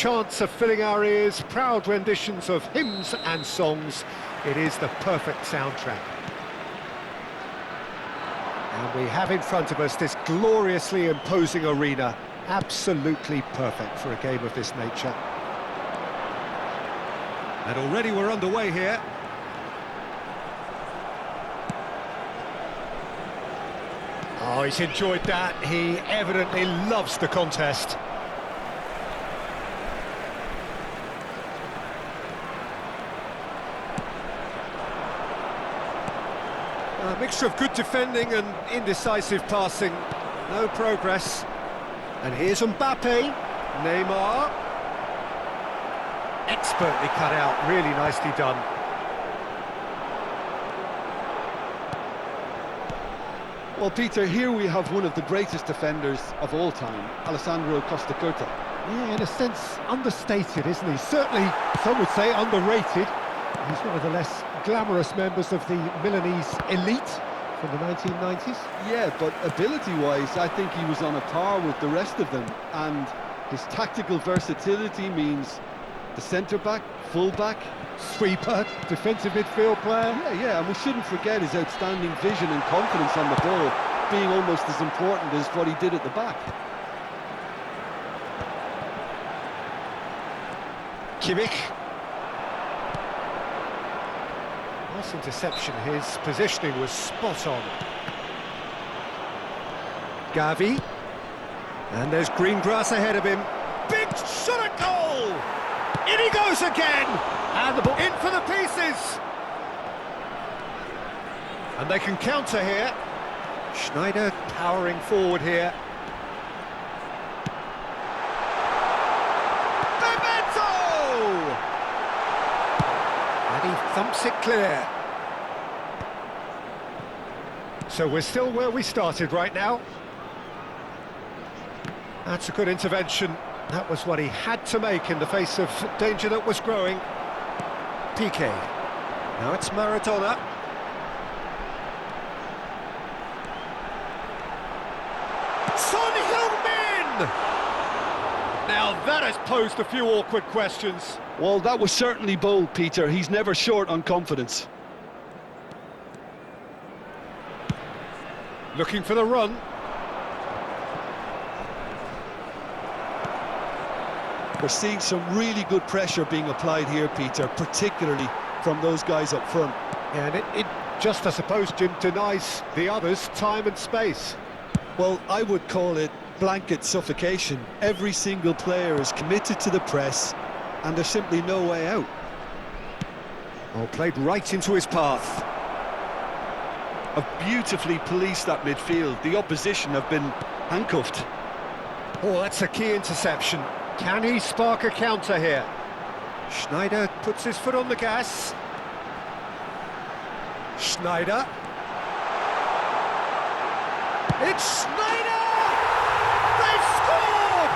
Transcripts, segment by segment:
chance of filling our ears, proud renditions of hymns and songs. It is the perfect soundtrack. And we have in front of us this gloriously imposing arena, absolutely perfect for a game of this nature. And already we're underway here. Oh, he's enjoyed that. He evidently loves the contest. A mixture of good defending and indecisive passing. No progress. And here's Mbappe. Neymar. Expertly cut out, really nicely done. Well, Peter, here we have one of the greatest defenders of all time, Alessandro Costacurta. Yeah, in a sense, understated, isn't he? Certainly, some would say underrated. He's one of the less glamorous members of the Milanese elite from the 1990s. Yeah, but ability-wise, I think he was on a par with the rest of them. And his tactical versatility means the centre-back, full-back, Sweeper, defensive midfield player. Yeah, and we shouldn't forget his outstanding vision and confidence on the ball, being almost as important as what he did at the back. Kimmich. Nice interception, his positioning was spot on. Gavi. And there's green grass ahead of him. Big shot at goal! In he goes again! And the ball in for the pieces! And they can counter here. Schneider powering forward here. Bebeto! And he thumps it clear. So we're still where we started right now. That's a good intervention. That was what he had to make in the face of danger that was growing. Piqué. Now it's Maradona. Son Heung-min! Now that has posed a few awkward questions. Well, that was certainly bold, Peter. He's never short on confidence. Looking for the run. We're seeing some really good pressure being applied here, Peter, particularly from those guys up front. And it just, I suppose, Jim, denies the others time and space. Well, I would call it blanket suffocation. Every single player is committed to the press, and there's simply no way out. Oh, played right into his path. Have beautifully policed that midfield. The opposition have been handcuffed. Oh, that's a key interception. Can he spark a counter here? Schneider puts his foot on the gas. Schneider. It's Schneider! They've scored!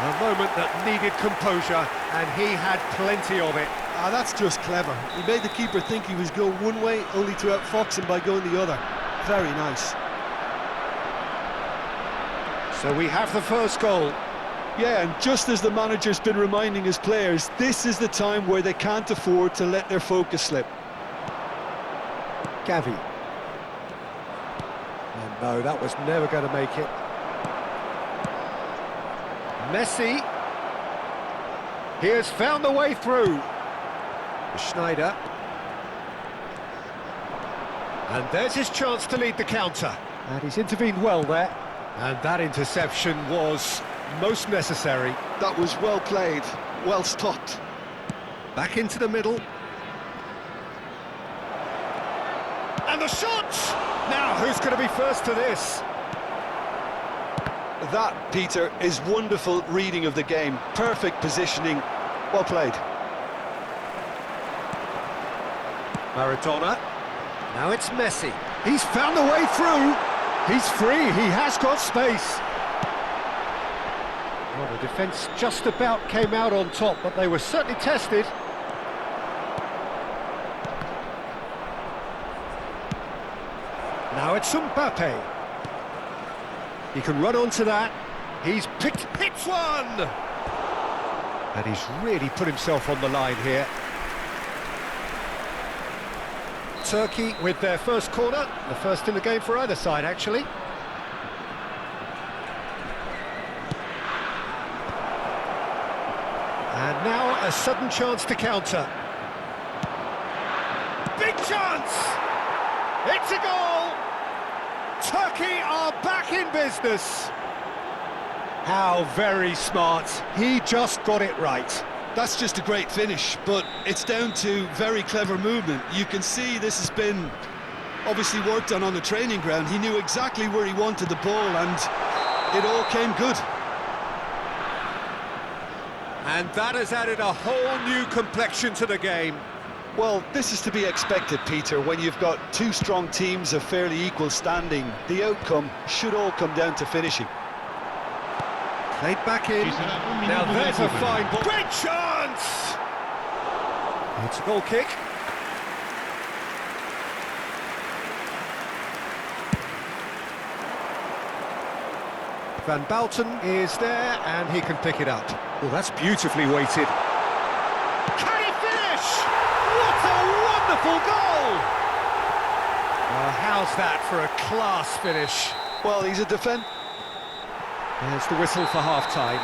A moment that needed composure, and he had plenty of it. Ah, that's just clever. He made the keeper think he was going one way, only to outfox him by going the other. Very nice. So we have the first goal. Yeah, and just as the manager's been reminding his players, this is the time where they can't afford to let their focus slip. Gavi. And no, that was never going to make it. Messi. He has found the way through. Schneider. And there's his chance to lead the counter. And he's intervened well there. And that interception was most necessary. That was well played, well stopped. Back into the middle. And the shot! Now, who's going to be first to this? That, Peter, is wonderful reading of the game. Perfect positioning, well played. Maradona. Now it's Messi. He's found a way through. He's free, he has got space. Well, the defence just about came out on top, but they were certainly tested. Now it's Mbappe. He can run onto that. He's hits one! And he's really put himself on the line here. Turkey with their first corner, the first in the game for either side, actually. And now a sudden chance to counter. Big chance! It's a goal! Turkey are back in business. How very smart. He just got it right. That's just a great finish, but it's down to very clever movement. You can see this has been obviously worked on the training ground. He knew exactly where he wanted the ball, and it all came good. And that has added a whole new complexion to the game. Well, this is to be expected, Peter, when you've got two strong teams of fairly equal standing. The outcome should all come down to finishing. Played back in. Now there's a fine ball. Great chance! It's a goal kick. Van Bouten is there, and he can pick it up. Well, that's beautifully weighted. Can he finish? What a wonderful goal! How's that for a class finish? Well, he's a defender. There's the whistle for half-time.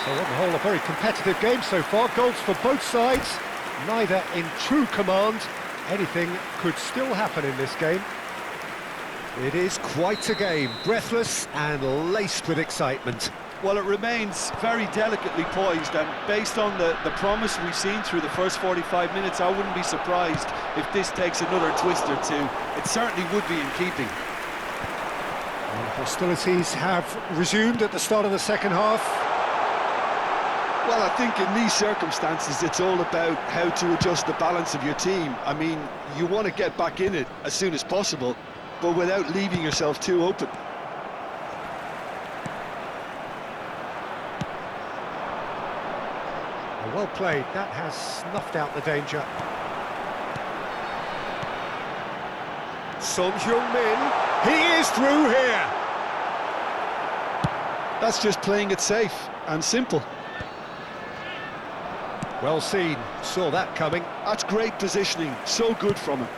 So on the whole, a very competitive game so far. Goals for both sides, neither in true command. Anything could still happen in this game. It is quite a game, breathless and laced with excitement. Well, it remains very delicately poised, and based on the promise we've seen through the first 45 minutes, I wouldn't be surprised if this takes another twist or two. It certainly would be in keeping. And hostilities have resumed at the start of the second half. Well, I think in these circumstances, it's all about how to adjust the balance of your team. I mean, you want to get back in it as soon as possible, but without leaving yourself too open. Well played, that has snuffed out the danger. Son Heung-min, he is through here! That's just playing it safe and simple. Well seen, saw that coming. That's great positioning, so good from him.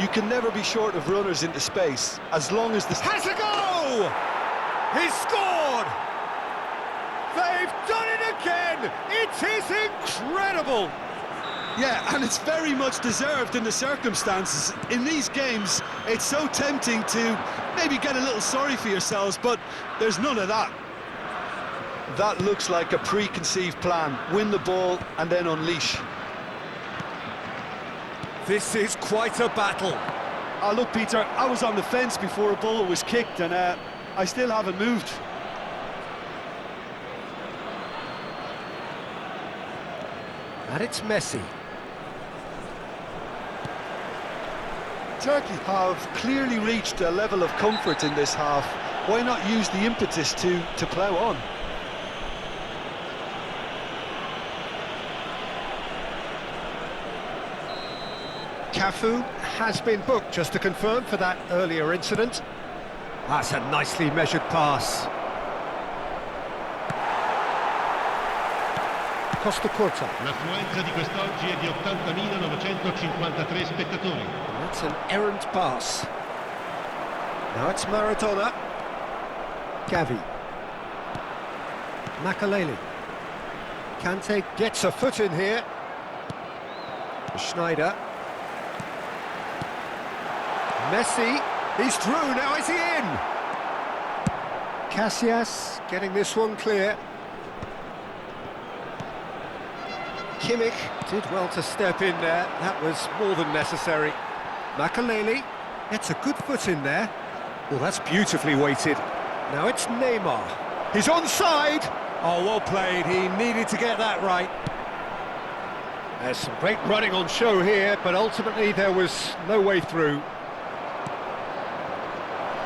You can never be short of runners into space, as long as the... Has a go! He's scored! They've done it again! It is incredible! Yeah, and it's very much deserved in the circumstances. In these games, it's so tempting to maybe get a little sorry for yourselves, but there's none of that. That looks like a preconceived plan. Win the ball and then unleash. This is quite a battle. Look, Peter, I was on the fence before a ball was kicked, and I still haven't moved. And it's Messi. Turkey have clearly reached a level of comfort in this half. Why not use the impetus to plough on? Cafu has been booked, just to confirm, for that earlier incident. That's a nicely measured pass. Costa Curta. L'affluenza di quest'oggi è di 80.953 spettatori. And that's an errant pass. Now it's Maradona. Gavi. Makaleli. Kante gets a foot in here. Schneider. Messi, he's through, now is he in? Casillas getting this one clear. Kimmich did well to step in there, that was more than necessary. Makaleli gets a good foot in there. Well, that's beautifully weighted. Now it's Neymar. He's onside! Oh, well played, he needed to get that right. There's some great running on show here, but ultimately there was no way through.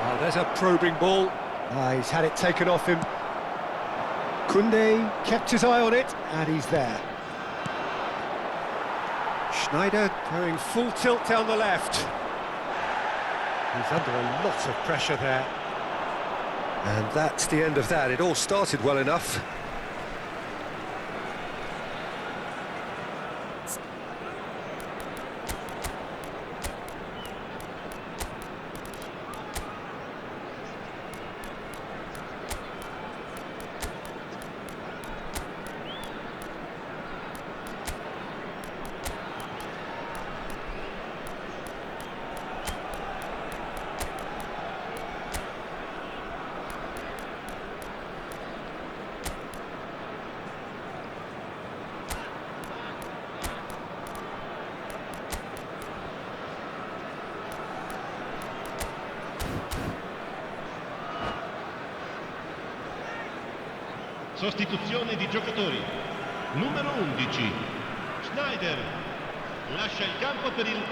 Oh, there's a probing ball. He's had it taken off him. Koundé kept his eye on it, and he's there. Schneider going full tilt down the left. He's under a lot of pressure there. And that's the end of that. It all started well enough. Sostituzione di giocatori. Numero 11, Schneider. Lascia il campo per il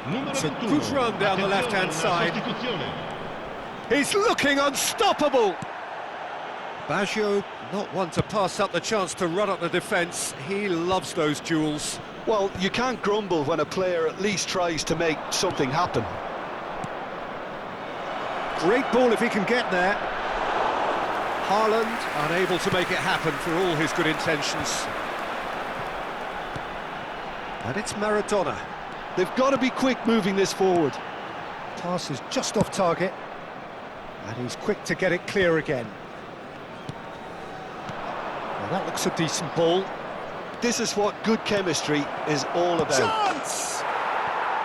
numero It's a 21. good run down the left-hand side. Sostituzione. He's looking unstoppable! Baggio, not one to pass up the chance to run up the defence. He loves those duels. Well, you can't grumble when a player at least tries to make something happen. Great ball if he can get there. Haaland unable to make it happen for all his good intentions. And it's Maradona. They've got to be quick moving this forward. Pass is just off target. And he's quick to get it clear again. Well, that looks a decent ball. This is what good chemistry is all about. Chance!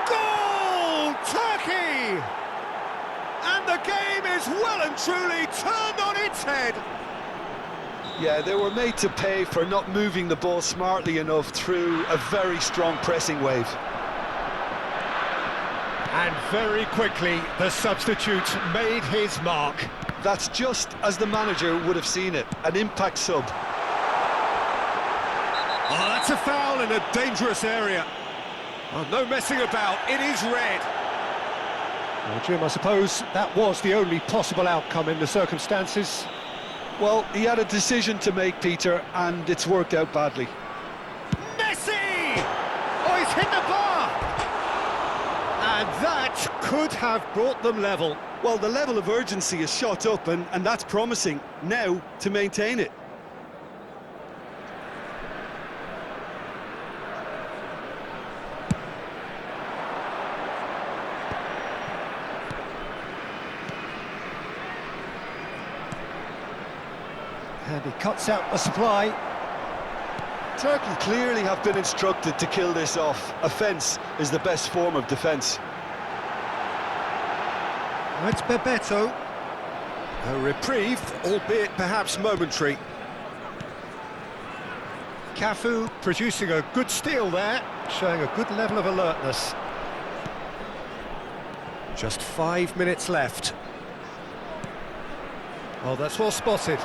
Goal! Turkey! And the game is well and truly turned on its head. Yeah, they were made to pay for not moving the ball smartly enough through a very strong pressing wave. And very quickly, the substitute made his mark. That's just as the manager would have seen it, an impact sub. Oh, that's a foul in a dangerous area. Oh, no messing about, it is red. Well, Jim, I suppose that was the only possible outcome in the circumstances. Well, he had a decision to make, Peter, and it's worked out badly. Messi! Oh, he's hit the bar! And that could have brought them level. Well, the level of urgency is shot up, and that's promising. Now, to maintain it. And he cuts out the supply. Turkey clearly have been instructed to kill this off. Offence is the best form of defence. Now it's Bebeto. A reprieve, albeit perhaps momentary. Cafu producing a good steal there, showing a good level of alertness. Just 5 minutes left. Oh, that's well spotted.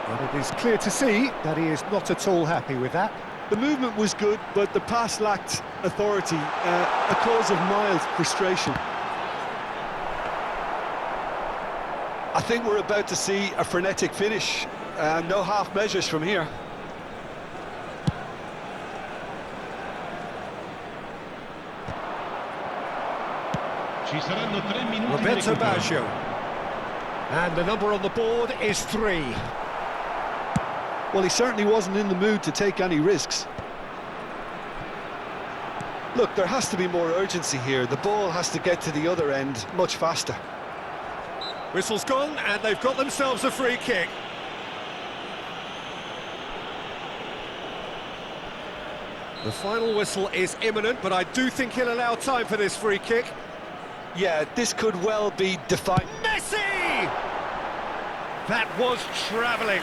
And it is clear to see that he is not at all happy with that. The movement was good, but the pass lacked authority, a cause of mild frustration. I think we're about to see a frenetic finish. No half measures from here. Ci saranno 3 minuti di Roberto recupero. Baggio. And the number on the board is 3. Well, he certainly wasn't in the mood to take any risks. Look, there has to be more urgency here. The ball has to get to the other end much faster. Whistle's gone, and they've got themselves a free kick. The final whistle is imminent, but I do think he'll allow time for this free kick. Yeah, this could well be defined. Messi! That was travelling.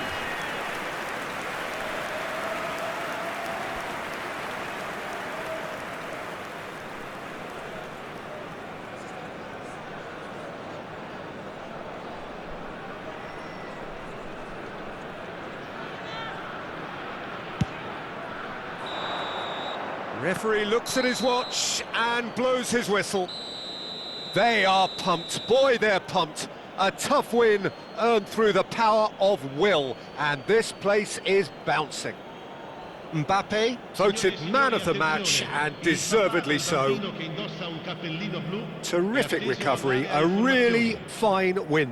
Referee looks at his watch and blows his whistle. They are pumped. Boy, they're pumped. A tough win earned through the power of will, and this place is bouncing. Mbappe voted man of the match, and deservedly so. Terrific recovery, a really fine win.